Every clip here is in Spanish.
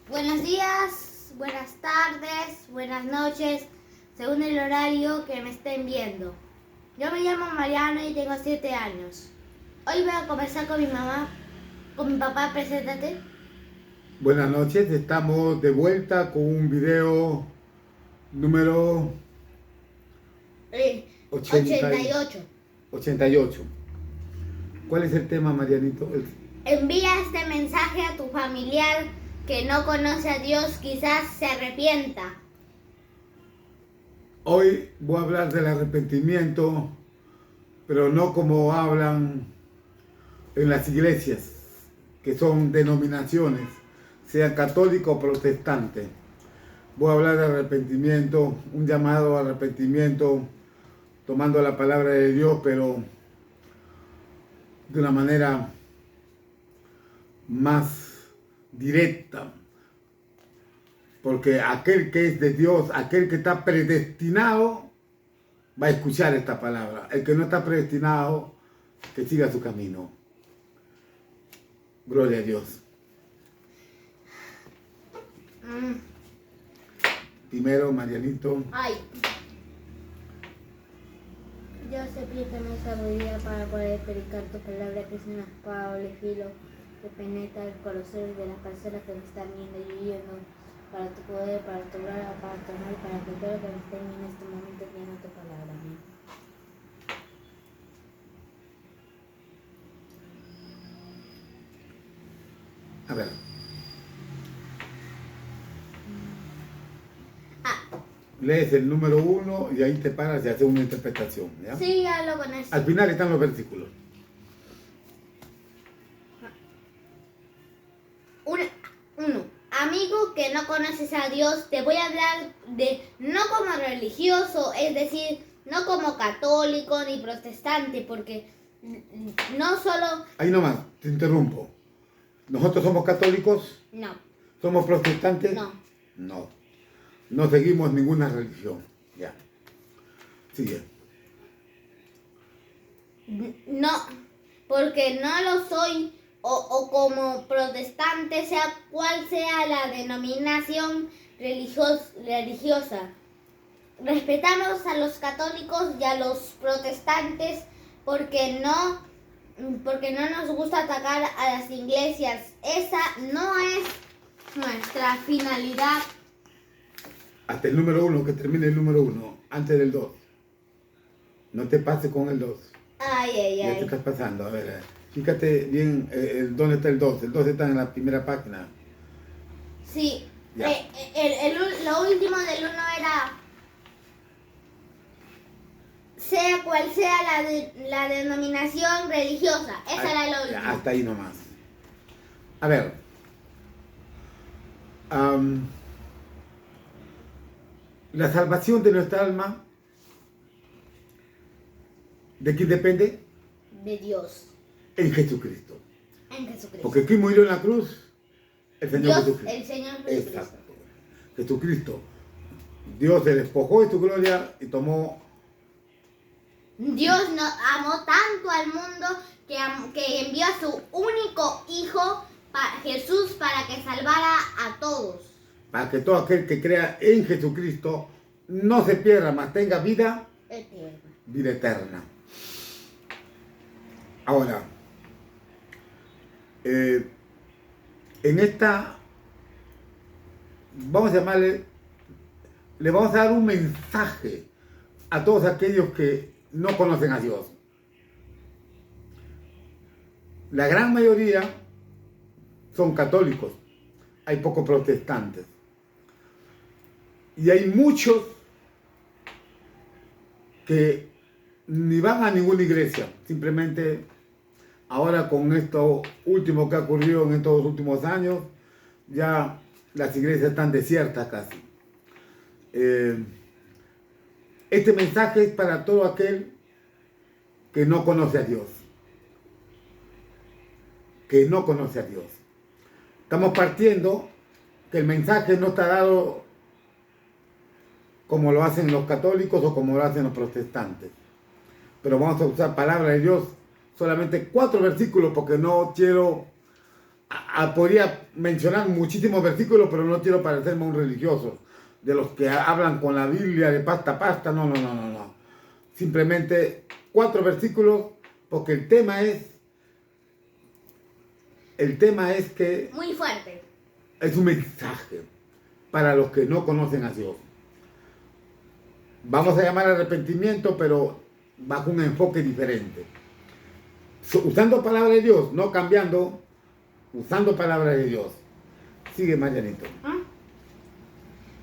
Buenos días, buenas tardes, buenas noches, según el horario que me estén viendo. Yo me llamo Mariano y tengo 7 años. Hoy voy a conversar con mi mamá, con mi papá, preséntate. Buenas noches, estamos de vuelta con un video número 88. 88. ¿Cuál es el tema, Marianito? Envía este mensaje a tu familiar que no conoce a Dios, quizás se arrepienta. Hoy voy a hablar del arrepentimiento, pero no como hablan en las iglesias, que son denominaciones, sea católico o protestante. Voy a hablar de arrepentimiento, un llamado al arrepentimiento, tomando la palabra de Dios, pero de una manera más directa, porque aquel que es de Dios, aquel que está predestinado, va a escuchar esta palabra. El que no está predestinado, que siga su camino. Gloria a Dios. Primero, Marianito. Ay. Dios te pide también sabiduría para poder predicar tu palabra, que es una espada doble filo que penetra el corazón de las personas que me están viendo y oyendo, para tu poder, para tu gloria, para tu honor, para que todo lo que me estén viendo en este momento entienda tu palabra. Amén. A ver. Lees el número 1 y ahí te paras y haces una interpretación. ¿Ya? Sí, hablo con eso. Al final están los versículos. Uno, amigo que no conoces a Dios, te voy a hablar de no como religioso, es decir, no como católico ni protestante, porque no solo... Ahí nomás, te interrumpo. ¿Nosotros somos católicos? No. ¿Somos protestantes? No. No. No seguimos ninguna religión. Ya. Sigue. No, porque no lo soy, o como protestante, sea cual sea la denominación religiosa. Respetamos a los católicos y a los protestantes porque no nos gusta atacar a las iglesias. Esa no es nuestra finalidad. Hasta el número 1, que termine el número 1, antes del 2. No te pases con el 2. Ay. Ya te estás pasando. A ver, fíjate bien dónde está el 2. El 2 está en la primera página. Sí. Ya. Lo último del 1 era... sea cual sea la denominación religiosa. Esa era la última. Hasta ahí nomás. A ver. La salvación de nuestra alma, ¿de quién depende? De Dios. En Jesucristo. En Jesucristo. Porque ¿quién murió en la cruz? El Señor Dios, Jesucristo. el Señor Jesucristo. Exacto. Jesucristo. Dios se despojó de su gloria y tomó... Dios amó tanto al mundo que envió a su único hijo, Jesús, para que salvara a todos. Para que todo aquel que crea en Jesucristo no se pierda, mas tenga vida eterna. Ahora, en esta, vamos a llamarle, le vamos a dar un mensaje a todos aquellos que no conocen a Dios. La gran mayoría son católicos, hay pocos protestantes. Y hay muchos que ni van a ninguna iglesia, simplemente ahora con esto último que ha ocurrido en estos últimos años, ya las iglesias están desiertas casi. Este mensaje es para todo aquel que no conoce a Dios. Que no conoce a Dios. Estamos partiendo que el mensaje no está dado como lo hacen los católicos o como lo hacen los protestantes. Pero vamos a usar palabra de Dios, solamente 4 versículos porque no quiero podría mencionar muchísimos versículos, pero no quiero parecerme un religioso, de los que hablan con la Biblia de pasta a pasta, no. Simplemente 4 versículos, porque el tema es que Muy fuerte. es un mensaje para los que no conocen a Dios. Vamos a llamar arrepentimiento, pero bajo un enfoque diferente. Usando palabra de Dios, no cambiando, usando palabra de Dios. Sigue, Marianito. ¿Ah?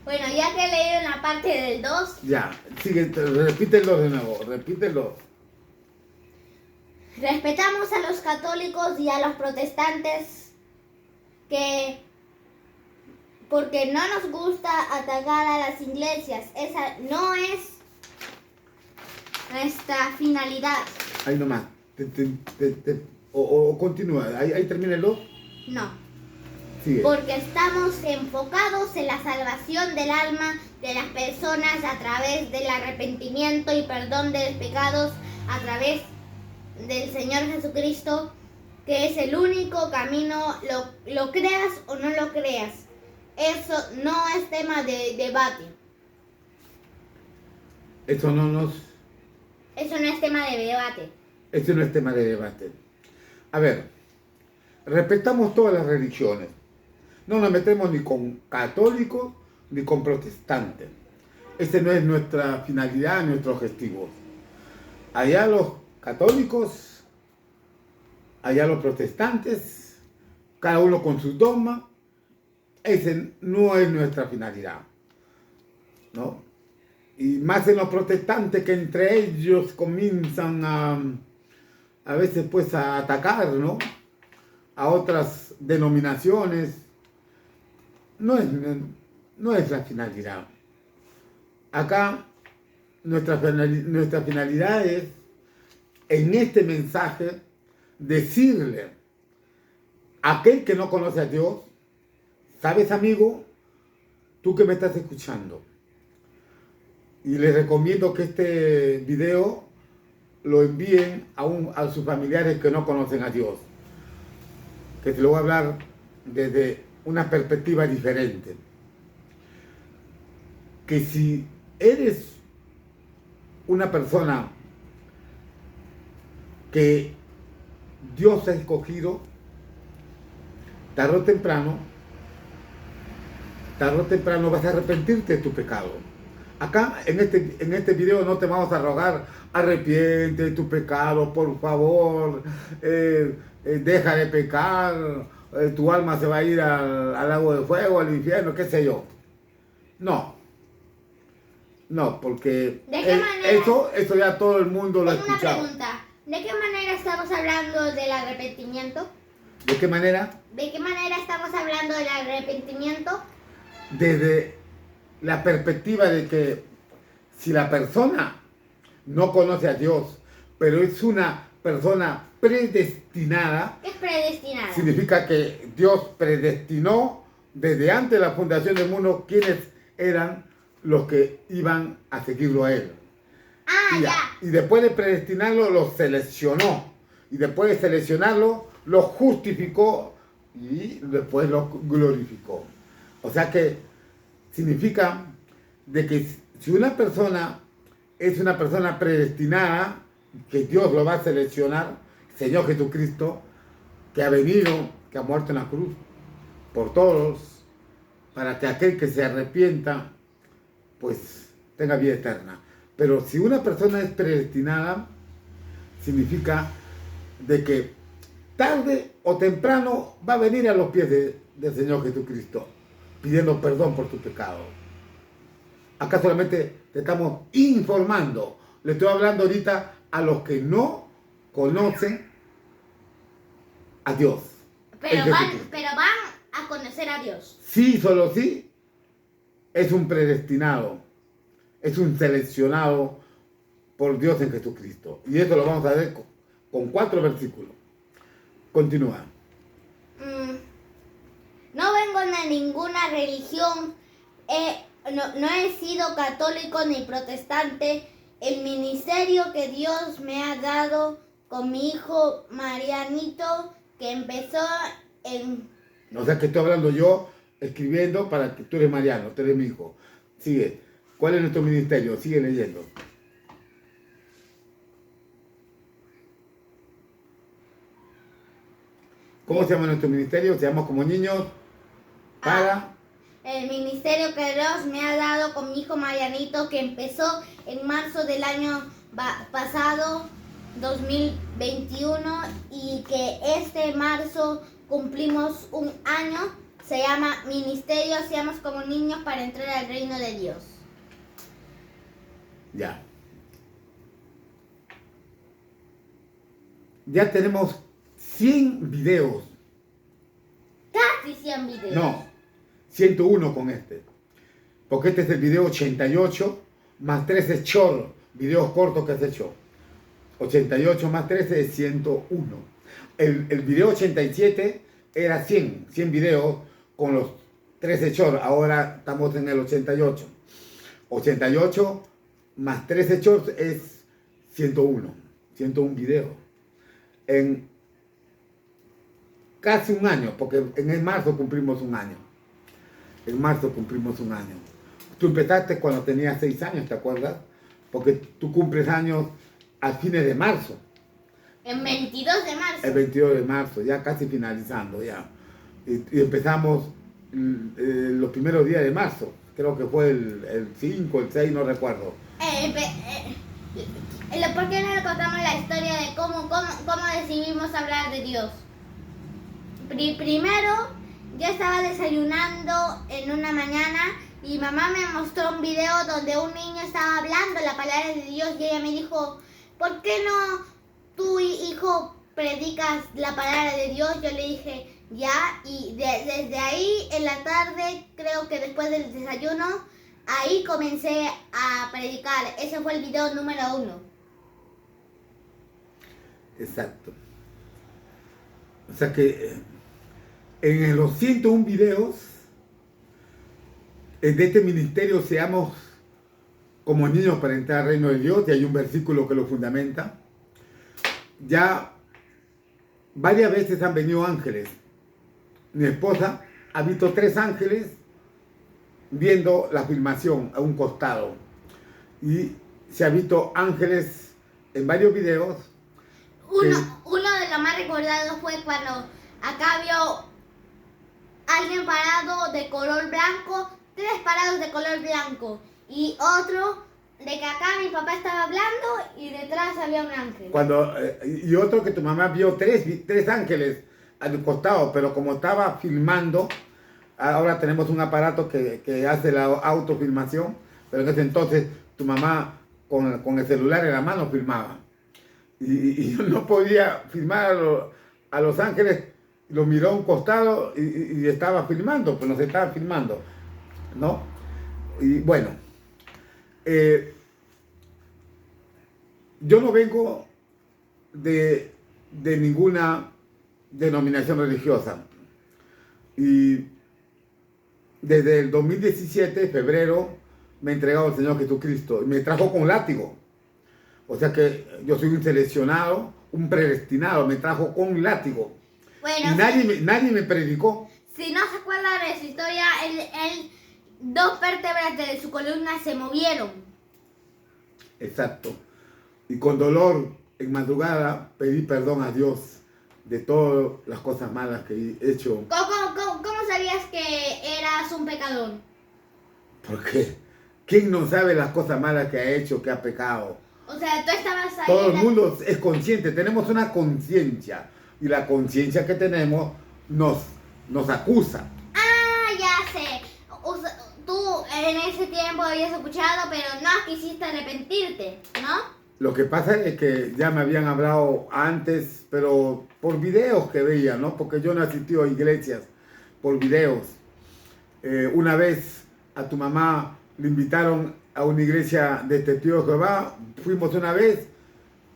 Bueno, ya que he leído en la parte del 2, Ya, sigue, repítelo de nuevo, repítelo. respetamos a los católicos y a los protestantes porque no nos gusta atacar a las iglesias. Esa no es nuestra finalidad. Ahí nomás. O continúa, ahí termina el 2. No. Sigue. Porque estamos enfocados en la salvación del alma de las personas a través del arrepentimiento y perdón de los pecados a través del Señor Jesucristo, que es el único camino, lo creas o no lo creas. Eso no es tema de debate. Eso no es tema de debate. Eso no es tema de debate. A ver, respetamos todas las religiones. No nos metemos ni con católicos ni con protestantes. Ese no es nuestra finalidad, nuestro objetivo. Allá los católicos, allá los protestantes, cada uno con sus dogmas. Ese no es nuestra finalidad, ¿no? Y más en los protestantes, que entre ellos comienzan a veces pues a atacar, ¿no?, a otras denominaciones. No es la finalidad. Acá nuestra finalidad es, en este mensaje, decirle a aquel que no conoce a Dios: ¿sabes, amigo? Tú que me estás escuchando. Y les recomiendo que este video lo envíen a sus familiares que no conocen a Dios. Que te lo voy a hablar desde una perspectiva diferente. Que si eres una persona que Dios ha escogido, tarde o temprano vas a arrepentirte de tu pecado. Acá en este video no te vamos a rogar: arrepiente de tu pecado, por favor, deja de pecar, tu alma se va a ir al lago de fuego, al infierno, qué sé yo. No, porque ¿De qué manera? eso ya todo el mundo lo ha Tengo una escuchado. pregunta. ¿De qué manera estamos hablando del arrepentimiento? ¿De qué manera? ¿De qué manera estamos hablando del arrepentimiento? Desde la perspectiva de que si la persona no conoce a Dios, pero es una persona predestinada, ¿Qué es predestinado? significa que Dios predestinó desde antes de la fundación del mundo quiénes eran los que iban a seguirlo a Él. Ah, ya. Y después de predestinarlo, lo seleccionó. Y después de seleccionarlo, lo justificó y después lo glorificó. O sea que significa de que si una persona es una persona predestinada, que Dios lo va a seleccionar, Señor Jesucristo, que ha venido, que ha muerto en la cruz por todos, para que aquel que se arrepienta, pues tenga vida eterna. Pero si una persona es predestinada, significa de que tarde o temprano va a venir a los pies del Señor Jesucristo, pidiendo perdón por tu pecado. Acá solamente te estamos informando. Le estoy hablando ahorita a los que no conocen a Dios. Pero van a conocer a Dios. Sí, solo sí, es un predestinado, es un seleccionado por Dios en Jesucristo. Y eso lo vamos a ver con 4 versículos. Continúa. No vengo de ninguna religión, no he sido católico ni protestante. El ministerio que Dios me ha dado con mi hijo Marianito, que empezó O sea que estoy hablando yo, escribiendo para que tú eres Mariano, tú eres mi hijo. Sigue. ¿Cuál es nuestro ministerio? Sigue leyendo. ¿Cómo se llama nuestro ministerio? Se llama Como Niños para... El ministerio que Dios me ha dado con mi hijo Marianito, que empezó en marzo del año pasado, 2021, y que este marzo cumplimos un año. Se llama Ministerio Seamos como Niños para entrar al reino de Dios. Ya. Ya tenemos 100 videos. Casi 100 videos. No, 101 con este. Porque este es el video 88 más 13 short, videos cortos que se echó. 88 más 13 es 101. El video 87 era 100 videos con los 13 shorts. Ahora estamos en el 88. 88 más 13 shorts es 101 videos. En casi un año, porque en el marzo cumplimos un año. En marzo cumplimos un año. Tú empezaste cuando tenías 6 años, ¿te acuerdas? Porque tú cumples años a fines de marzo. El 22 de marzo. El 22 de marzo, ya casi finalizando ya. Y empezamos los primeros días de marzo. Creo que fue el 5, el 6, no recuerdo. ¿Por qué no le contamos la historia de cómo decidimos hablar de Dios? Primero, yo estaba desayunando en una mañana y mamá me mostró un video donde un niño estaba hablando la palabra de Dios y ella me dijo, ¿por qué no tú, hijo, predicas la palabra de Dios? Yo le dije, ya, y desde ahí en la tarde, creo que después del desayuno, ahí comencé a predicar. Ese fue el video número 1. Exacto. O sea que en los 101 videos de este ministerio Seamos como Niños para entrar al reino de Dios, y hay un versículo que lo fundamenta. Ya varias veces han venido ángeles. Mi esposa ha visto 3 ángeles viendo la filmación a un costado. Y se ha visto ángeles en varios videos. Uno de los más recordados fue cuando acá vio alguien parado de color blanco, 3 parados de color blanco. Y otro de que acá mi papá estaba hablando y detrás había un ángel. Y otro que tu mamá vio 3 ángeles al costado, pero como estaba filmando, ahora tenemos un aparato que hace la autofilmación, pero en ese entonces tu mamá con el celular en la mano filmaba. Y yo no podía filmar a los ángeles, lo miró a un costado y estaba filmando, pues nos estaba filmando, ¿no? Y bueno, yo no vengo de ninguna denominación religiosa. Y desde el 2017, febrero, me he entregado al Señor Jesucristo. Y me trajo con látigo. O sea que yo soy un seleccionado, un predestinado. Me trajo con látigo. Bueno, y nadie me predicó. Si no se acuerda de su historia, 2 vértebras de su columna se movieron. Exacto. Y con dolor en madrugada pedí perdón a Dios de todas las cosas malas que he hecho. ¿Cómo sabías que eras un pecador? Porque ¿quién no sabe las cosas malas que ha hecho, que ha pecado? O sea, tú estabas ahí. Todo el mundo es consciente, tenemos una conciencia. Y la conciencia que tenemos nos acusa. Ah, ya sé. Tú en ese tiempo habías escuchado, pero no quisiste arrepentirte, ¿no? Lo que pasa es que ya me habían hablado antes, pero por videos que veía, ¿no? Porque yo no he asistido a iglesias, por videos. Una vez a tu mamá le invitaron a una iglesia de Testigos de Jehová, fuimos una vez,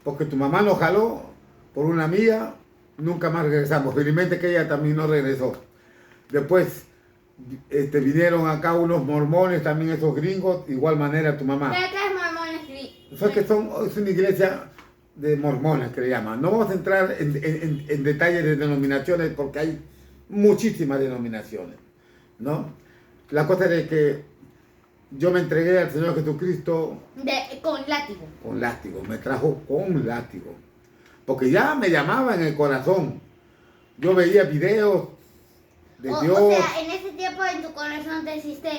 porque tu mamá nos jaló por una amiga, nunca más regresamos. Felizmente que ella también no regresó. Después vinieron acá unos mormones, también esos gringos, igual manera tu mamá. ¿Qué es mormones? O sea que es una iglesia de mormones que le llaman. No vamos a entrar en detalles de denominaciones porque hay muchísimas denominaciones, ¿no? La cosa es de que yo me entregué al Señor Jesucristo Con látigo. con látigo, me trajo con látigo, porque ya me llamaba en el corazón. Yo veía videos de Dios. O sea, en ese tiempo en tu corazón te hiciste...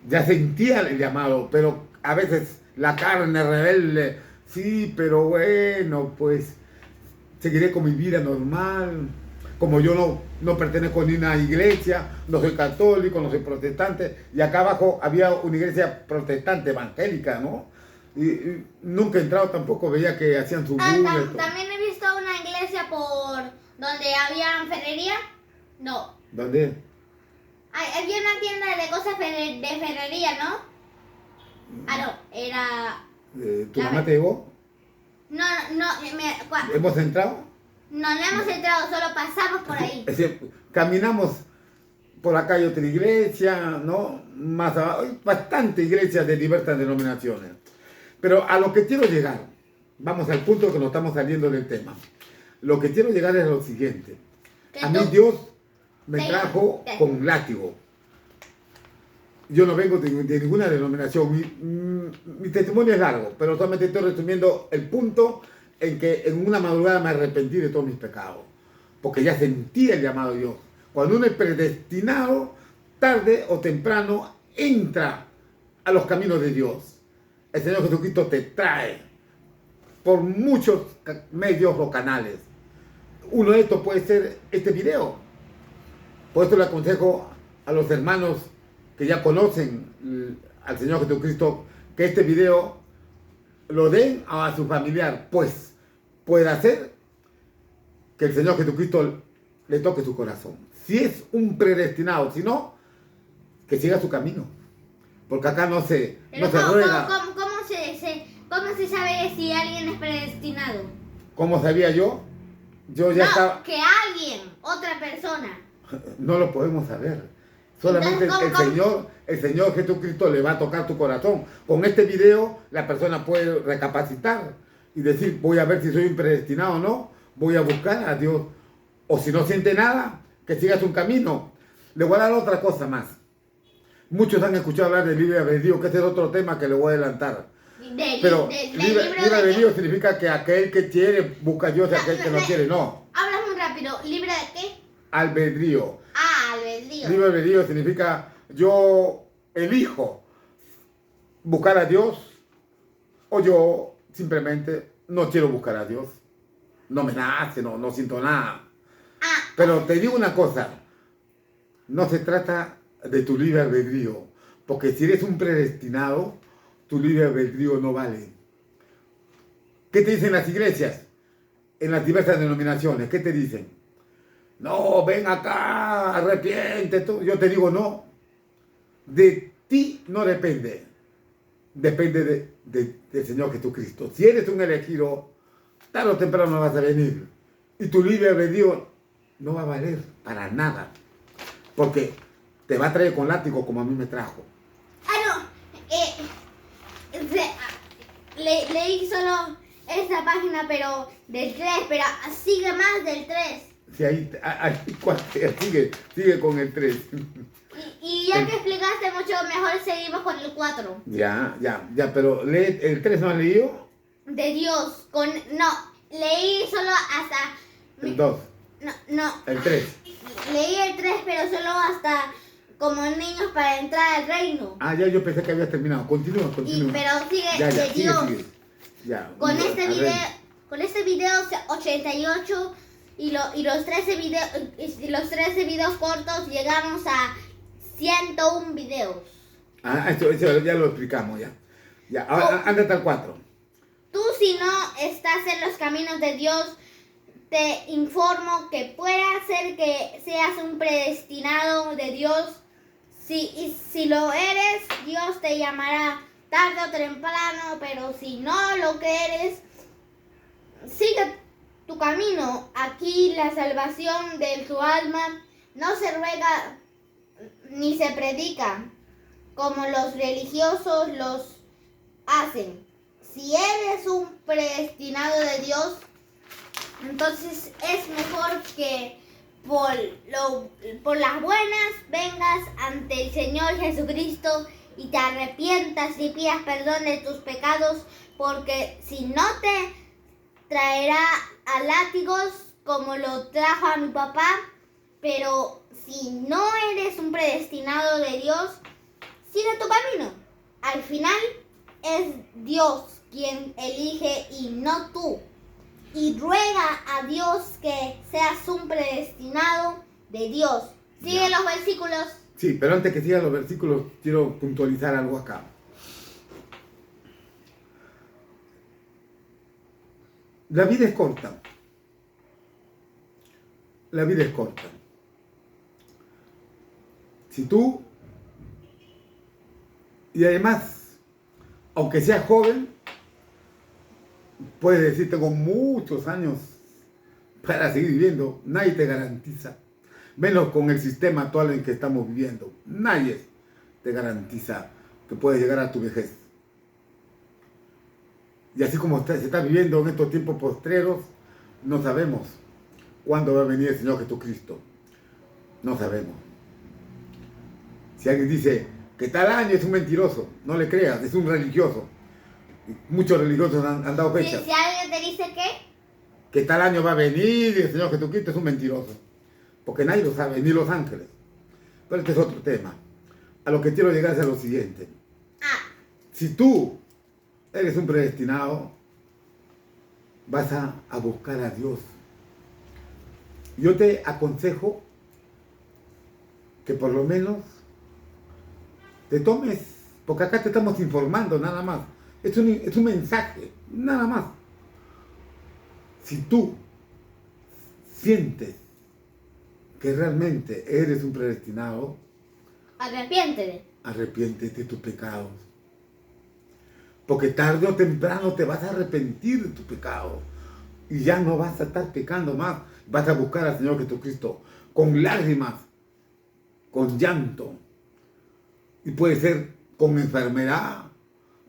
Ya sentía el llamado, pero a veces la carne rebelde, sí, pero bueno, pues seguiré con mi vida normal. Como yo no pertenezco ni a una iglesia, no soy católico, no soy protestante, y acá abajo había una iglesia protestante evangélica, ¿no? Y nunca he entrado tampoco, veía que hacían su bulla. También he visto una iglesia por donde había ferrería. No. ¿Dónde? Había una tienda de cosas de ferrería, ¿no? Ah, no, era... ¿Tu mamá te llevó? No, ¿Hemos entrado? No hemos entrado, solo pasamos por ahí. Es decir, caminamos por acá, hay otra iglesia, ¿no? Más abajo, hay bastantes iglesias de diversas denominaciones. Pero a lo que quiero llegar, vamos al punto que nos estamos saliendo del tema. Lo que quiero llegar es lo siguiente. A mí Dios me trajo con látigo. Yo no vengo de ninguna denominación. Mi testimonio es largo, pero solamente estoy resumiendo el punto en que en una madrugada me arrepentí de todos mis pecados. Porque ya sentí el llamado de Dios. Cuando uno es predestinado, tarde o temprano entra a los caminos de Dios. El Señor Jesucristo te trae por muchos medios o canales. Uno de estos puede ser este video. Por esto le aconsejo a los hermanos que ya conocen al Señor Jesucristo que este video lo den a su familiar, pues puede hacer que el Señor Jesucristo le toque su corazón. Si es un predestinado, si no, que siga su camino. Porque acá no se ruega. ¿Cómo se sabe si alguien es predestinado? ¿Cómo sabía yo? Yo ya estaba... que alguien, otra persona. No lo podemos saber. Solamente Entonces, el Señor Jesucristo le va a tocar tu corazón. Con este video la persona puede recapacitar y decir, voy a ver si soy un predestinado o no, voy a buscar a Dios. O si no siente nada, que sigas un camino. Le voy a dar otra cosa más. Muchos han escuchado hablar del libre albedrío, que ese es otro tema que le voy a adelantar. Pero libre albedrío significa que aquel que quiere busca a Dios y aquel que no quiere no. Habla muy rápido. ¿Libre de qué? Albedrío. Albedrío. Libre albedrío significa yo elijo buscar a Dios o yo simplemente no quiero buscar a Dios. No me nace, no siento nada. Pero te digo una cosa, no se trata de tu libre albedrío, porque si eres un predestinado, tu libre albedrío no vale. ¿Qué te dicen las iglesias? En las diversas denominaciones, ¿qué te dicen? No, ven acá, arrepiéntete. Yo te digo, no. De ti no depende. Depende del Señor Jesucristo. Si eres un elegido, tarde o temprano vas a venir. Y tu libre albedrío no va a valer para nada. Porque te va a traer con látigo como a mí me trajo. Leí solo esta página, pero del 3, pero sigue más del 3. Sí, ahí sigue con el 3. Y ya que explicaste mucho mejor, seguimos con el 4. Ya, pero lee, ¿el 3 no has leído? De Dios, no, leí solo hasta... El 2. No. El 3. Leí el 3, pero solo hasta como niños para entrar al reino. Ya, yo pensé que habías terminado. Continúa. Pero sigue de Dios. Sigue. Ya. Con este video 88 y los 13 videos cortos llegamos a 101 videos. Eso ya lo explicamos ya. Ahora ándate al 4. Tú, si no estás en los caminos de Dios, te informo que puede ser que seas un predestinado de Dios. Si lo eres, Dios te llamará tarde o temprano, pero si no lo eres, sigue tu camino. Aquí la salvación de tu alma no se ruega ni se predica como los religiosos los hacen. Si eres un predestinado de Dios, entonces es mejor que por las buenas vengas ante el Señor Jesucristo y te arrepientas y pidas perdón de tus pecados, porque si no te traerá a látigos como lo trajo a mi papá. Pero si no eres un predestinado de Dios, sigue tu camino. Al final es Dios quien elige y no tú. Y ruega a Dios que seas un predestinado de Dios. Sigue los versículos. Sí, pero antes que siga los versículos, quiero puntualizar algo acá. La vida es corta. La vida es corta. Si tú, y además, aunque seas joven, puedes decir, tengo muchos años para seguir viviendo. Nadie te garantiza, menos con el sistema actual en que estamos viviendo. Nadie te garantiza que puedes llegar a tu vejez. Y así como se está viviendo en estos tiempos postreros, no sabemos cuándo va a venir el Señor Jesucristo. No sabemos. Si alguien dice que tal año es un mentiroso, no le creas, es un religioso. Muchos religiosos han dado fechas. Si alguien te dice que tal año va a venir el Señor Jesucristo, es un mentiroso. Porque nadie lo sabe, ni los ángeles. Pero este es otro tema. A lo que quiero llegar es a lo siguiente. Si tú eres un predestinado, vas a buscar a Dios. Yo te aconsejo que por lo menos te tomes, porque acá te estamos informando nada más. Es un mensaje, nada más. Si tú sientes que realmente eres un predestinado, arrepiéntete de tus pecados. Porque tarde o temprano te vas a arrepentir de tus pecados. Y ya no vas a estar pecando más. Vas a buscar al Señor Jesucristo con lágrimas, con llanto. Y puede ser con enfermedad,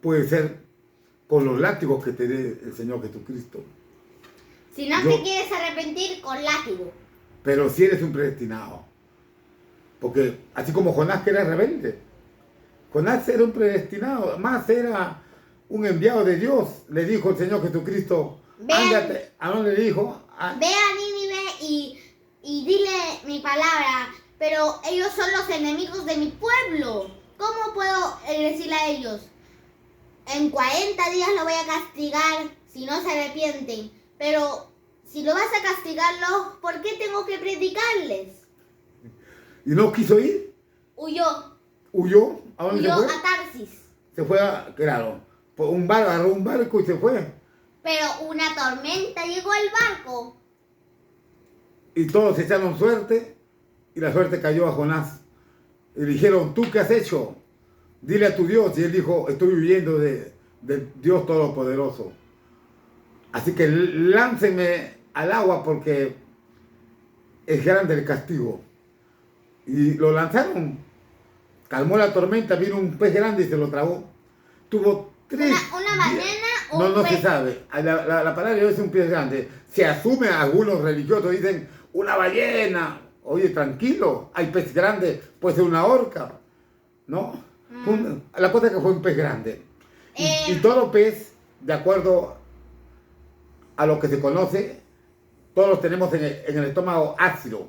puede ser con los látigos que te dé el Señor Jesucristo. Si no te quieres arrepentir, con látigo. Pero si eres un predestinado. Porque así como Jonás, que era rebelde. Jonás era un predestinado, más era un enviado de Dios. Le dijo el Señor Jesucristo, ándate. ¿A dónde le dijo? Ve a Nínive y dile mi palabra. Pero ellos son los enemigos de mi pueblo. ¿Cómo puedo decirle a ellos? En 40 días lo voy a castigar si no se arrepienten. Pero si lo vas a castigarlo, ¿por qué tengo que predicarles? ¿Y no quiso ir? Huyó. ¿Huyó? ¿A dónde Huyó se fue? a Tarsis. Se fue claro, agarró un barco y se fue. Pero una tormenta llegó al barco. Y todos echaron suerte y la suerte cayó a Jonás. Y le dijeron, ¿tú qué has hecho? Dile a tu Dios. Y él dijo, estoy huyendo del Dios Todopoderoso. Así que láncenme al agua porque es grande el castigo. Y lo lanzaron. Calmó la tormenta, vino un pez grande y se lo tragó. Tuvo 3 ¿Una ballena o un no pez? se sabe. La palabra es un pez grande. Se asume, algunos religiosos dicen, una ballena. Oye, tranquilo, hay pez grande, puede ser una orca. ¿No? La cosa es que fue un pez grande. Y todo pez, de acuerdo a lo que se conoce, todos tenemos en el estómago ácido.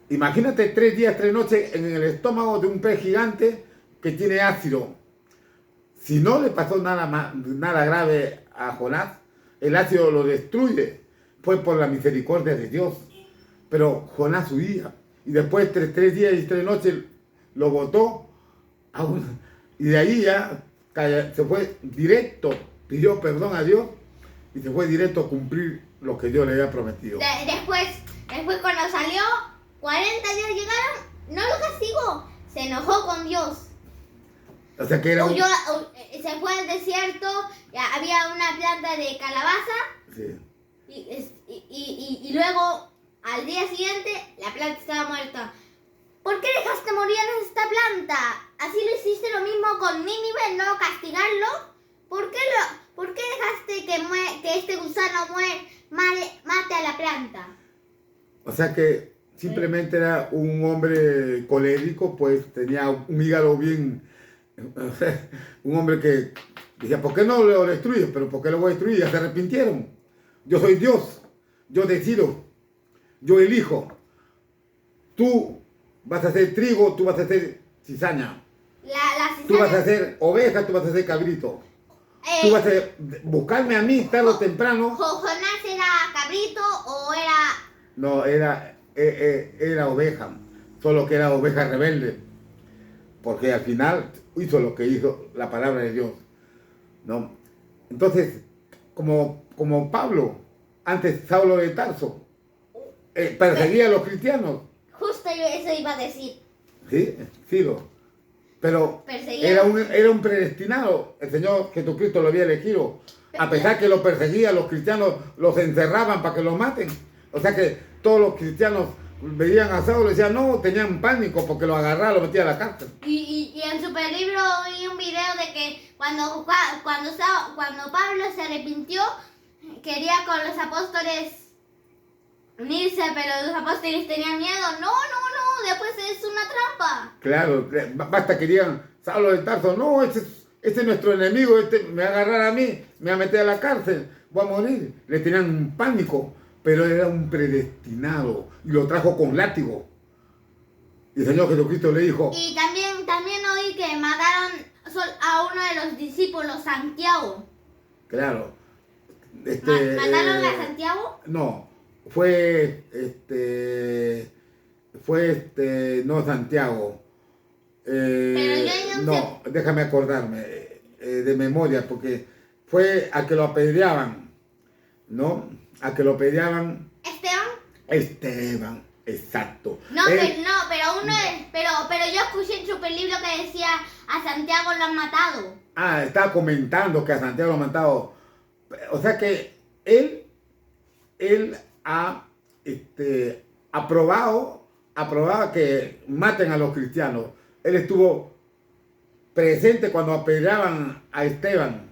Imagínate 3 días, 3 noches en el estómago de un pez gigante que tiene ácido. Si no le pasó nada grave a Jonás, el ácido lo destruye. Fue por la misericordia de Dios. Pero Jonás huía. Y después 3 días y 3 noches lo botó. Y de ahí ya se fue directo, pidió perdón a Dios y se fue directo a cumplir lo que Dios le había prometido. Después cuando salió, 40 días llegaron, no lo castigó, se enojó con Dios. O sea que era Huyó, se fue al desierto, había una planta de calabaza. Sí. Y luego, al día siguiente, la planta estaba muerta. ¿Por qué dejaste morir a esta planta? ¿Así lo hiciste lo mismo con Nínive, no castigarlo? ¿Por qué dejaste que este gusano mate a la planta? O sea que simplemente era un hombre colérico, pues tenía un hígado bien, un hombre que decía, ¿por qué no lo destruyes? Pero ¿por qué lo voy a destruir? Ya se arrepintieron. Yo soy Dios, yo decido, yo elijo. Tú vas a hacer trigo, tú vas a hacer cizaña. La Tú vas a cizaña, hacer oveja, tú vas a hacer cabrito. Tú vas a buscarme a mí tarde o temprano. ¿Jonás era cabrito o era...? No, era oveja, solo que era oveja rebelde, porque al final hizo lo que hizo la palabra de Dios, ¿no? Entonces, como Pablo, antes Saulo de Tarso, perseguía a los cristianos, Justo yo eso iba a decir. ¿sí? Sí, pero Perseguía. era un predestinado, el Señor Jesucristo lo había elegido, a pesar que lo perseguía, los cristianos los encerraban para que los maten. O sea que todos los cristianos veían a Saulo y decían, no, tenían pánico porque lo agarraba, lo metía a la cárcel. Y en Superlibro vi un video de que cuando Pablo se arrepintió, quería con los apóstoles unirse, pero los apóstoles tenían miedo. No, después es una trampa. Claro, basta que digan, Saulo de Tarso, no, este es nuestro enemigo, este me va a agarrar a mí, me va a meter a la cárcel, voy a morir. Le tenían un pánico, pero era un predestinado y lo trajo con látigo. Y el Señor Jesucristo le dijo, Y también oí que mataron a uno de los discípulos, Santiago. claro, ¿Mataron a Santiago? no, no Santiago. Pero yo No, déjame acordarme de memoria, porque fue a que lo apedreaban, ¿no? A que lo apedreaban ¿Esteban? Esteban, exacto. No, pero yo escuché en Superlibro que decía a Santiago lo han matado. Estaba comentando que a Santiago lo han matado. O sea que él ha aprobado que maten a los cristianos. Él estuvo presente cuando apedreaban a Esteban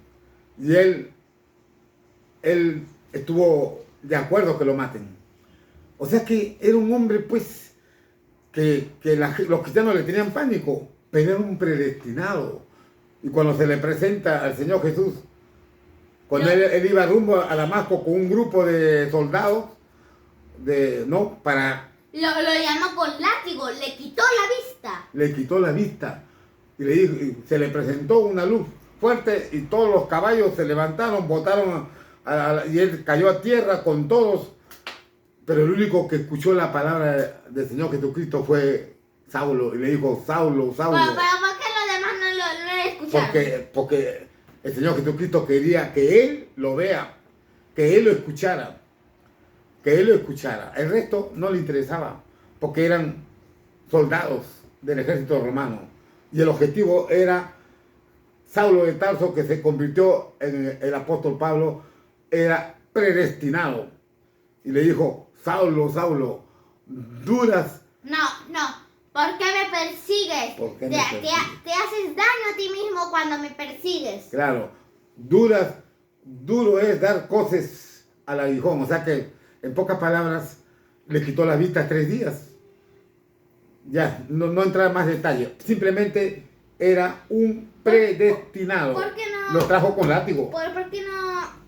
y él estuvo de acuerdo que lo maten. O sea que era un hombre, pues, que los cristianos le tenían pánico, pero era un predestinado. Y cuando se le presenta al Señor Jesús, cuando él iba rumbo a Damasco con un grupo de soldados, Lo llamó con látigo, le quitó la vista. le quitó la vista y le dijo, y se le presentó una luz fuerte y todos los caballos se levantaron, botaron y él cayó a tierra con todos, pero el único que escuchó la palabra del Señor Jesucristo fue Saulo y le dijo, Saulo, Saulo. Pero ¿por qué los demás no lo escucharon? Porque el Señor Jesucristo quería que él lo vea, que él lo escuchara. El resto no le interesaba, porque eran soldados del ejército romano. Y el objetivo era Saulo de Tarso, que se convirtió en el apóstol Pablo, era predestinado. Y le dijo, Saulo, Saulo, duras. No, ¿por qué me persigues? ¿Por qué me Te persigues? haces daño a ti mismo cuando me persigues. Claro, duro es dar coces al aguijón. O sea que, en pocas palabras, le quitó la vista 3 días. Ya, no entrar más detalle. Simplemente era un predestinado. ¿Por qué no? Lo trajo con látigo. ¿Por qué no?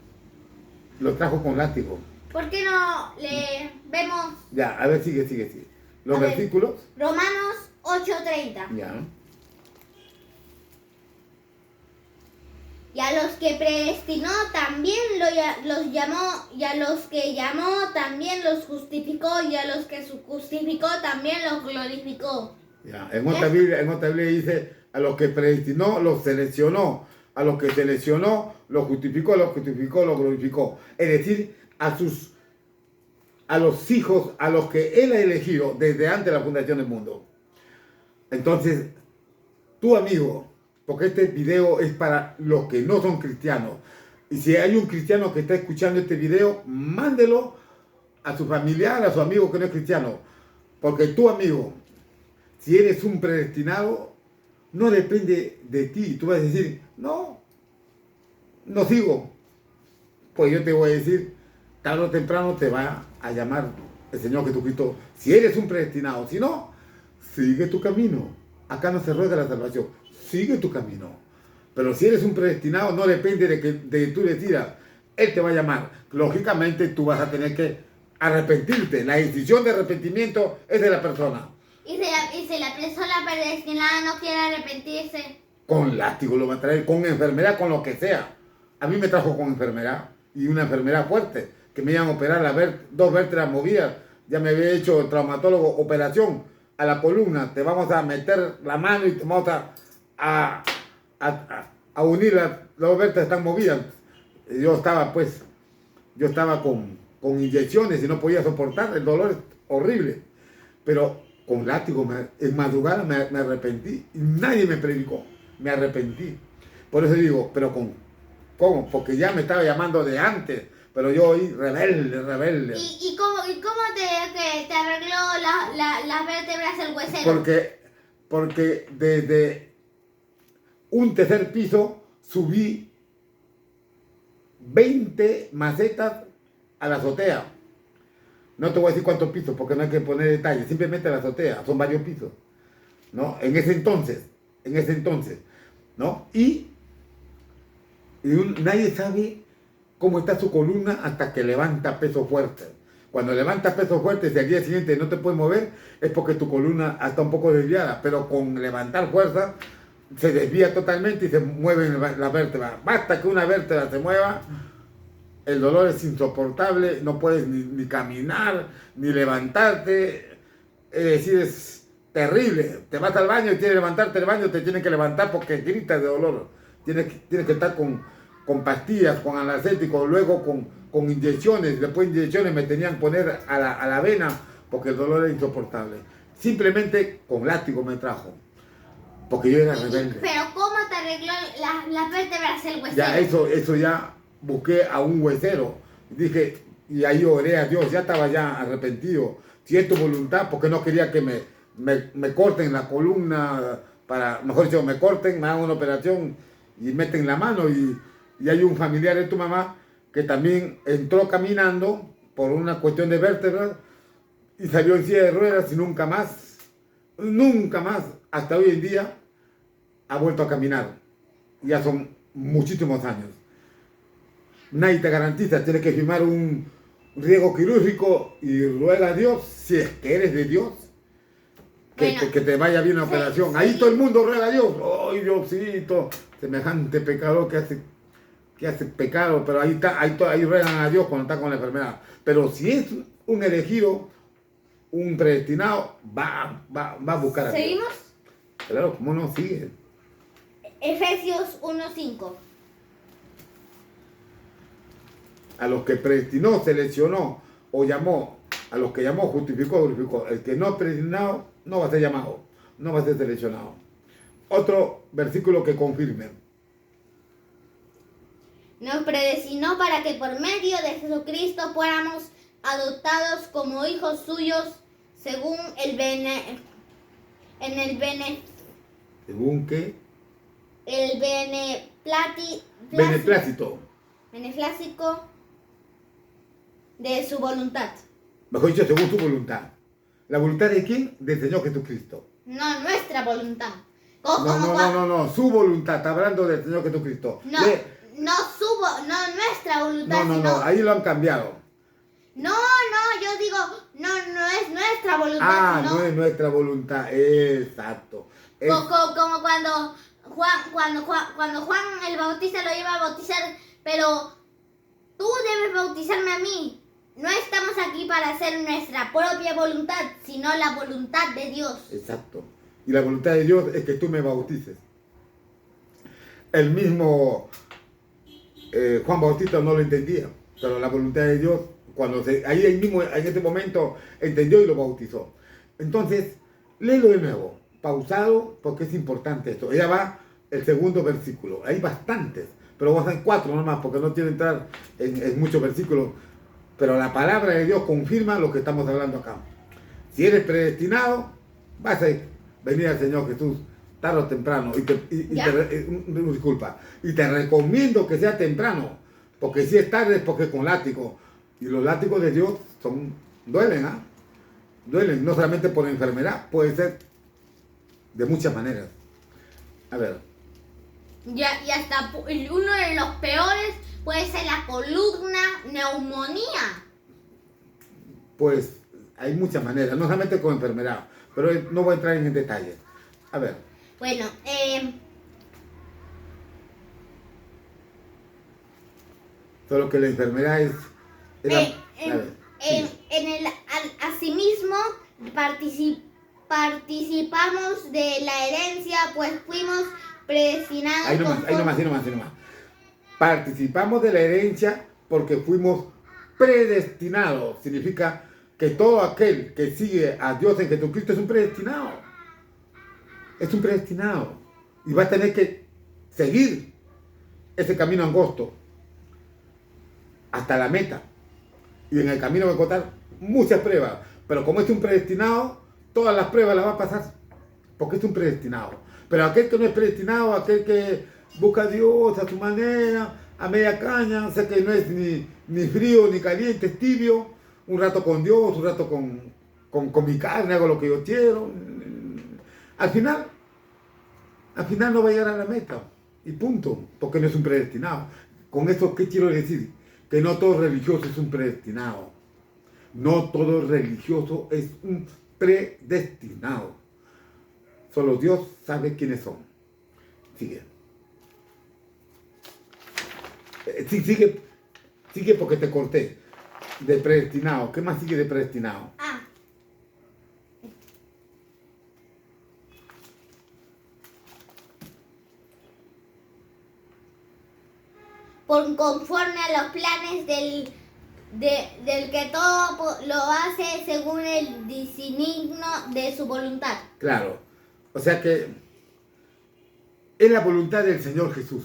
Lo trajo con látigo. ¿Por qué no le vemos Ya, a ver, sigue. Los A ver. versículos. Romanos 8:30? Ya. Y a los que predestinó también los llamó, y a los que llamó también los justificó, y a los que justificó también los glorificó. Ya. En otra Biblia dice, a los que predestinó, los seleccionó. A los que seleccionó, los justificó, los glorificó. Es decir, a los hijos, a los que él ha elegido desde antes de la fundación del mundo. Entonces, tu amigo, porque este video es para los que no son cristianos, y si hay un cristiano que está escuchando este video, mándelo a su familiar, a su amigo que no es cristiano, porque tu amigo, si eres un predestinado, no depende de ti. Tú vas a decir, no sigo. Pues yo te voy a decir, tarde o temprano te va a llamar el Señor Jesucristo, si eres un predestinado. Si no, sigue tu camino. Acá no se ruega la salvación. Sigue tu camino. Pero si eres un predestinado, no depende de que tú decidas. Él te va a llamar. Lógicamente, tú vas a tener que arrepentirte. La decisión de arrepentimiento es de la persona. ¿Y si la persona predestinada no quiere arrepentirse? Con látigo lo va a traer, con enfermedad, con lo que sea. A mí me trajo con enfermedad, y una enfermedad fuerte, que me iban a operar dos vértebras movidas. Ya me había hecho el traumatólogo operación a la columna. Te vamos a meter la mano y te vamos a unir las dos vértebras, están movidas. Yo estaba con inyecciones y no podía soportar, el dolor es horrible. Pero con látigo, en madrugada me arrepentí y nadie me predicó. Me arrepentí. Por eso digo, pero ¿cómo? Porque ya me estaba llamando de antes, pero yo oí rebelde. ¿Y cómo te arregló las vértebras el huesero? Porque desde un tercer piso subí 20 macetas a la azotea. No te voy a decir cuántos pisos, porque no hay que poner detalles, simplemente a la azotea, son varios pisos, ¿no? En ese entonces, ¿no? Y nadie sabe cómo está su columna hasta que levanta peso fuerte. Cuando levanta peso fuerte, si al día siguiente no te puedes mover, es porque tu columna está un poco desviada, pero con levantar fuerza, se desvía totalmente y se mueven las vértebras. Basta que una vértebra se mueva, el dolor es insoportable, no puedes ni caminar, ni levantarte, es decir, es terrible. Te vas al baño y tienes que levantarte del baño, te tienen que levantar porque gritas de dolor. Tienes que estar con pastillas, con analgésicos, luego con inyecciones. Después de inyecciones me tenían que poner a la vena porque el dolor era insoportable. Simplemente con látigo me trajo, porque yo era rebelde. Pero ¿cómo te arregló las vértebras el huesero? Ya, eso ya busqué a un huesero. Dije, y ahí oré a Dios, ya estaba ya arrepentido. Si es tu voluntad, porque no quería que me corten la columna, mejor dicho, me corten, me hagan una operación y meten la mano. Y hay un familiar de tu mamá que también entró caminando por una cuestión de vértebras y salió en silla de ruedas y nunca más, hasta hoy en día, ha vuelto a caminar. Ya son muchísimos años. Nadie te garantiza, tienes que firmar un riesgo quirúrgico y ruega a Dios, si es que eres de Dios, que te vaya bien la operación. Sí. Ahí todo el mundo ruega a Dios. ¡Ay, Diosito! Semejante pecador que hace pecado, pero ahí ruegan a Dios cuando está con la enfermedad. Pero si es un elegido, un predestinado, va a buscar a Dios. ¿Seguimos? Claro, ¿cómo no? Sigue. Efesios 1:5. A los que predestinó, seleccionó o llamó, a los que llamó, justificó, glorificó. El que no es predestinado no va a ser llamado, no va a ser seleccionado. Otro versículo que confirme. Nos predestinó para que por medio de Jesucristo fuéramos adoptados como hijos suyos según ¿Según qué? El beneplácito de su voluntad. Mejor dicho, según su voluntad. ¿La voluntad de quién? Del Señor Jesucristo. No, nuestra voluntad. No, su voluntad. Está hablando del Señor Jesucristo. No nuestra voluntad. No, ahí lo han cambiado. No, yo digo, no es nuestra voluntad. No es nuestra voluntad, exacto. Como cuando Juan el Bautista lo iba a bautizar, pero tú debes bautizarme a mí. No estamos aquí para hacer nuestra propia voluntad, sino la voluntad de Dios. Exacto. Y la voluntad de Dios es que tú me bautices. El mismo Juan Bautista no lo entendía, pero la voluntad de Dios, ahí mismo, en ese momento, entendió y lo bautizó. Entonces, léelo de nuevo, pausado, porque es importante esto. Ella va el segundo versículo. Hay bastantes, pero vamos a hacer 4 nomás, porque no quiero entrar en muchos versículos. Pero la palabra de Dios confirma lo que estamos hablando acá. Si eres predestinado, vas a venir al Señor Jesús tarde o temprano. Y te recomiendo que sea temprano, porque si es tarde es porque con látigo. Y los látigos de Dios son Duelen, ¿ah? Duelen, no solamente por enfermedad, puede ser de muchas maneras. A ver, Y hasta uno de los peores puede ser la columna, neumonía. pues hay muchas maneras, no solamente con enfermedad, pero no voy a entrar en detalles. A ver, Bueno, solo que la enfermedad es... a ver, sigue. asimismo participamos de la herencia, pues fuimos predestinados. Ahí nomás. Participamos de la herencia porque fuimos predestinados. Significa que todo aquel que sigue a Dios en Jesucristo es un predestinado. Es un predestinado. Y va a tener que seguir ese camino angosto hasta la meta. Y en el camino va a encontrar muchas pruebas. Pero como es un predestinado, todas las pruebas las va a pasar. Porque es un predestinado. Pero aquel que no es predestinado, aquel que busca a Dios a su manera, a media caña, o sea que no es ni frío ni caliente, es tibio, un rato con Dios, un rato con mi carne, hago lo que yo quiero. Al final no va a llegar a la meta. Y punto, porque no es un predestinado. Con eso, ¿qué quiero decir? Que no todo religioso es un predestinado. No todo religioso es un predestinado. Solo Dios sabe quiénes son. Sigue. Sigue porque te corté. De predestinado. ¿Qué más sigue de predestinado? Conforme a los planes del que todo lo hace según el designio de su voluntad. Claro. O sea que es la voluntad del Señor Jesús.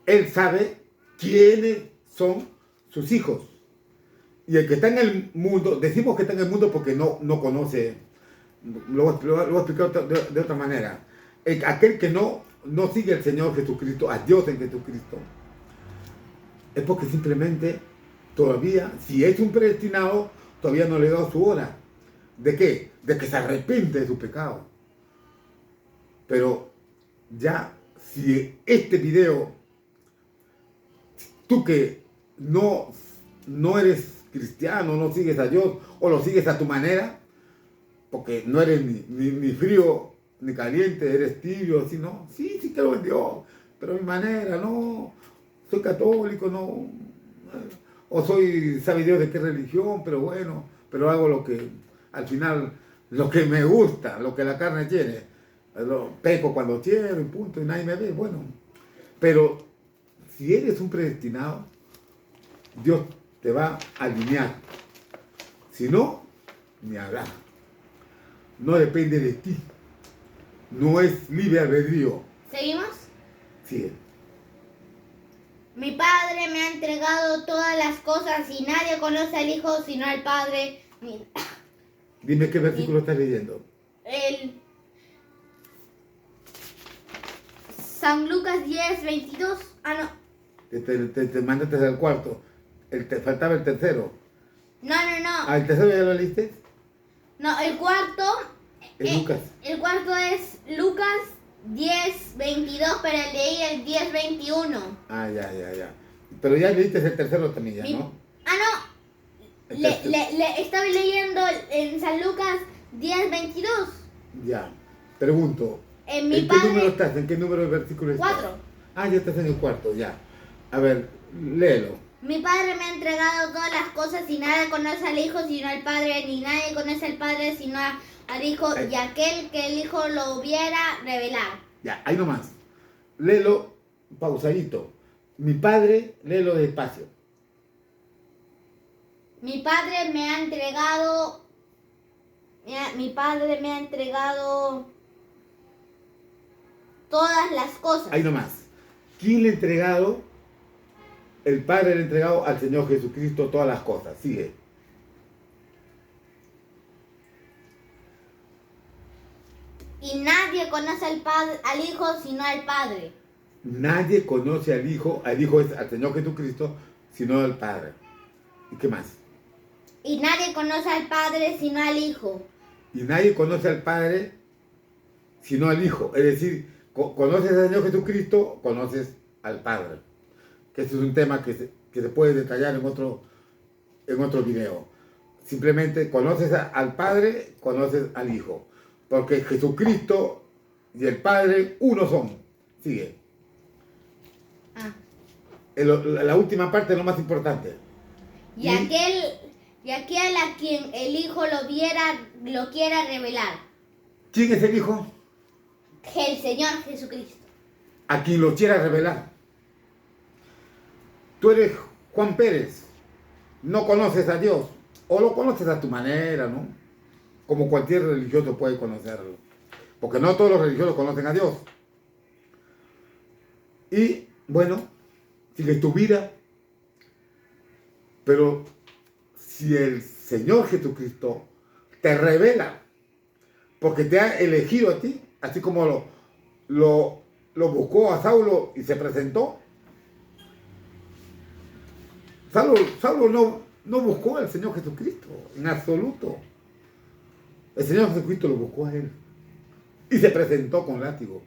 Él sabe quiénes son sus hijos. Y el que está en el mundo, decimos que está en el mundo porque no conoce, lo voy a explicar de otra manera. Aquel que no sigue al Señor Jesucristo, a Dios en Jesucristo, es porque simplemente todavía, si es un predestinado, todavía no le ha dado su hora. ¿De qué? De que se arrepiente de su pecado. Pero ya, si este video, tú que no eres cristiano, no sigues a Dios, o lo sigues a tu manera, porque no eres ni frío ni caliente, eres tibio, así, ¿no? Sí creo en Dios, pero a mi manera, no, soy católico, no, o sabe Dios de qué religión, pero bueno, pero hago lo que, al final, lo que me gusta, lo que la carne quiere, peco cuando quiero, y punto, y nadie me ve, bueno, pero si eres un predestinado, Dios te va a alinear, si no, ni hablar, no depende de ti. No es libre albedrío. ¿Seguimos? Sigue. Mi Padre me ha entregado todas las cosas y nadie conoce al Hijo sino al Padre. Dime qué versículo estás leyendo. San Lucas 10, 22. Ah, no. Te mandaste al cuarto. Te faltaba el tercero. No. Ah, ¿el tercero ya lo leíste? No, el cuarto... Es Lucas. El cuarto es Lucas 10, 22, pero leí el 10, 21. Ah, ya. Pero ya leíste el tercero también, ya, ¿no? Ah, no. Estaba leyendo en San Lucas 10, 22. Ya. Pregunto. ¿En qué número estás? ¿En qué número de versículo estás? 4. Ah, ya estás en el cuarto, ya. A ver, léelo. Mi Padre me ha entregado todas las cosas y nadie conoce al Hijo sino al Padre, ni nadie conoce al Padre sino al Hijo y aquel que el Hijo lo hubiera revelado. Ya, ahí nomás. Léelo pausadito. Mi Padre, léelo despacio. Mi Padre me ha entregado todas las cosas. Ahí nomás. ¿Quién le ha entregado? El Padre le ha entregado al Señor Jesucristo todas las cosas. Sigue. Y nadie conoce al Hijo sino al Padre. Nadie conoce al Hijo es al Señor Jesucristo, sino al Padre. ¿Y qué más? Y nadie conoce al Padre sino al Hijo. Y nadie conoce al Padre sino al Hijo. Es decir, conoces al Señor Jesucristo, conoces al Padre. Que ese es un tema que se puede detallar en otro video. Simplemente conoces al Padre, conoces al Hijo. Porque Jesucristo y el Padre uno son. Sigue. La última parte es lo más importante. Y aquel a quien el Hijo lo quiera revelar. ¿Quién es el Hijo? El Señor Jesucristo. A quien lo quiera revelar. Tú eres Juan Pérez, no conoces a Dios, o lo conoces a tu manera, ¿no? Como cualquier religioso puede conocerlo. Porque no todos los religiosos conocen a Dios. Y, bueno, sigues tu vida. Pero si el Señor Jesucristo te revela, porque te ha elegido a ti, así como lo buscó a Saulo y se presentó. Saulo no buscó al Señor Jesucristo, en absoluto. El Señor Jesucristo lo buscó a él. Y se presentó con látigo.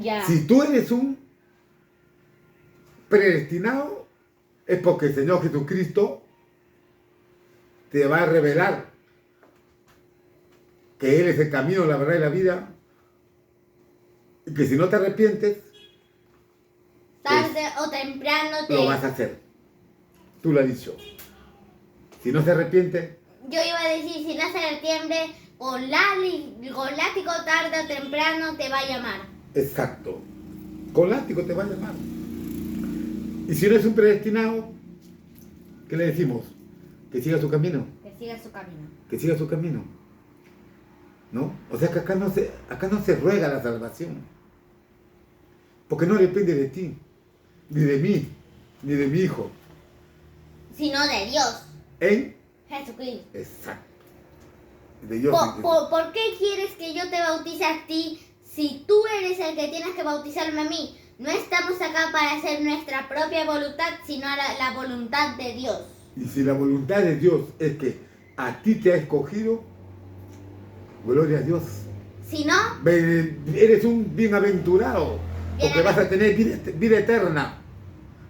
Ya. Si tú eres un predestinado, es porque el Señor Jesucristo te va a revelar que Él es el camino, la verdad y la vida. Y que si no te arrepientes, tarde o temprano lo vas a hacer. Tú lo has dicho. Si no se arrepiente. Yo iba a decir, si no se arrepiente, con látigo tarde o temprano te va a llamar. Exacto. Con látigo te va a llamar. Y si no es un predestinado, ¿qué le decimos? Que siga su camino. Que siga su camino. Que siga su camino. ¿No? O sea que acá no se ruega la salvación. Porque no depende de ti, ni de mí, ni de mi hijo. Sino de Dios. ¿En? Jesucristo. Exacto. De Dios. ¿Por qué quieres que yo te bautice a ti si tú eres el que tienes que bautizarme a mí? No estamos acá para hacer nuestra propia voluntad, sino la voluntad de Dios. Y si la voluntad de Dios es que a ti te ha escogido, gloria a Dios. Si no, eres un bienaventurado, porque vas a tener vida eterna.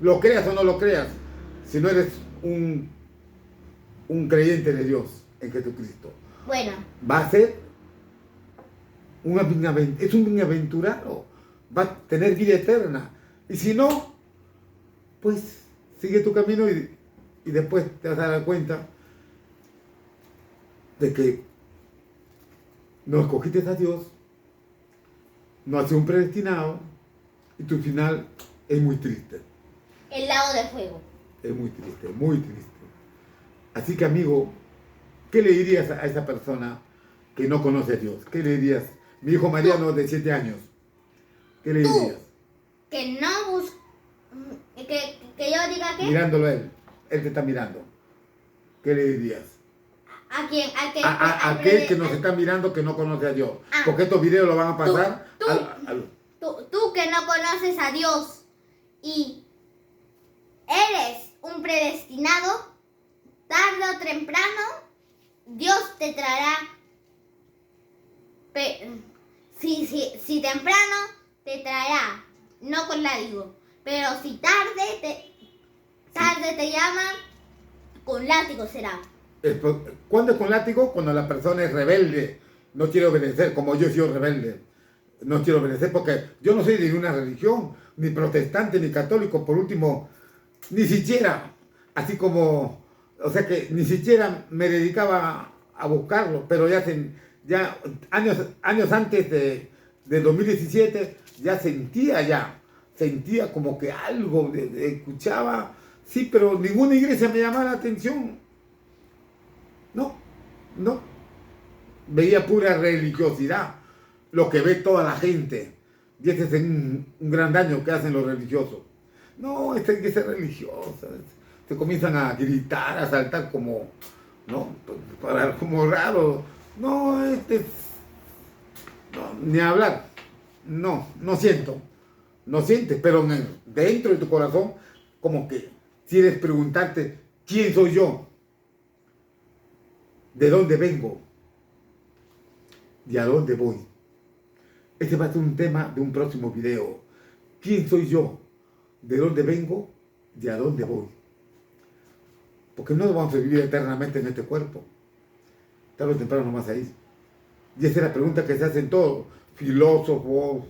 Lo creas o no lo creas, si no eres un creyente de Dios en Jesucristo. Bueno. Va a ser es un bienaventurado. Va a tener vida eterna. Y si no, pues sigue tu camino y después te vas a dar cuenta de que no escogiste a Dios, no has sido un predestinado y tu final es muy triste. El lago de fuego. Es muy triste, muy triste. Así que, amigo, ¿qué le dirías a esa persona que no conoce a Dios? ¿Qué le dirías? Mi hijo Mariano de 7 años. ¿Qué le dirías? Que no busques. Que yo diga que. Mirándolo a él. Él te está mirando. ¿Qué le dirías? ¿A quién? A aquel que nos está mirando que no conoce a Dios. Porque estos videos lo van a pasar. Tú que no conoces a Dios y eres un predestinado, tarde o temprano, Dios te traerá. Si temprano, te traerá. No con látigo. Pero si tarde te llaman, con látigo será. ¿Cuándo es con látigo? Cuando la persona es rebelde, no quiere obedecer, como yo he sido rebelde. No quiero obedecer porque yo no soy de una religión, ni protestante, ni católico, por último, ni siquiera, así como, o sea que ni siquiera me dedicaba a buscarlo, pero ya años antes de 2017 ya sentía como que algo, escuchaba, sí, pero ninguna iglesia me llamaba la atención. No. Veía pura religiosidad, lo que ve toda la gente. Y ese es un gran daño que hacen los religiosos. No, esta iglesia es religiosa. Se comienzan a gritar, a saltar como, ¿no? Como raro. No, no, ni hablar. No siento. No sientes, pero dentro de tu corazón, como que quieres preguntarte, ¿Quién soy yo? ¿De dónde vengo? ¿Y a dónde voy? Este va a ser un tema de un próximo video. ¿Quién soy yo? ¿De dónde vengo? ¿Y a dónde voy? Porque no vamos a vivir eternamente en este cuerpo. Tarde o temprano nos vamos a ir. Y esa es la pregunta que se hacen todos, filósofos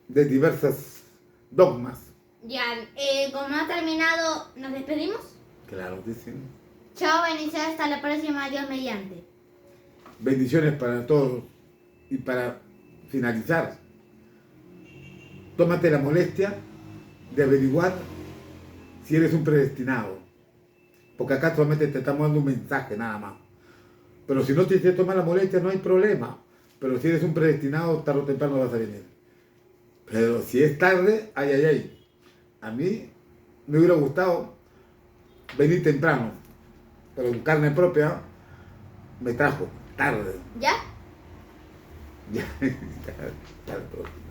de diversas dogmas. Ya, como ha terminado, ¿nos despedimos? Claro que sí. Chao, bendiciones, hasta la próxima, Dios mediante. Bendiciones para todos. Y para finalizar, tómate la molestia de averiguar si eres un predestinado. Porque acá solamente te estamos dando un mensaje nada más. Pero si no te tomas la molestia no hay problema. Pero si eres un predestinado, tarde o temprano vas a venir. Pero si es tarde, ay, ay, ay. A mí me hubiera gustado venir temprano. Pero en carne propia me trajo tarde. ¿Ya? Ya, ya, la próxima.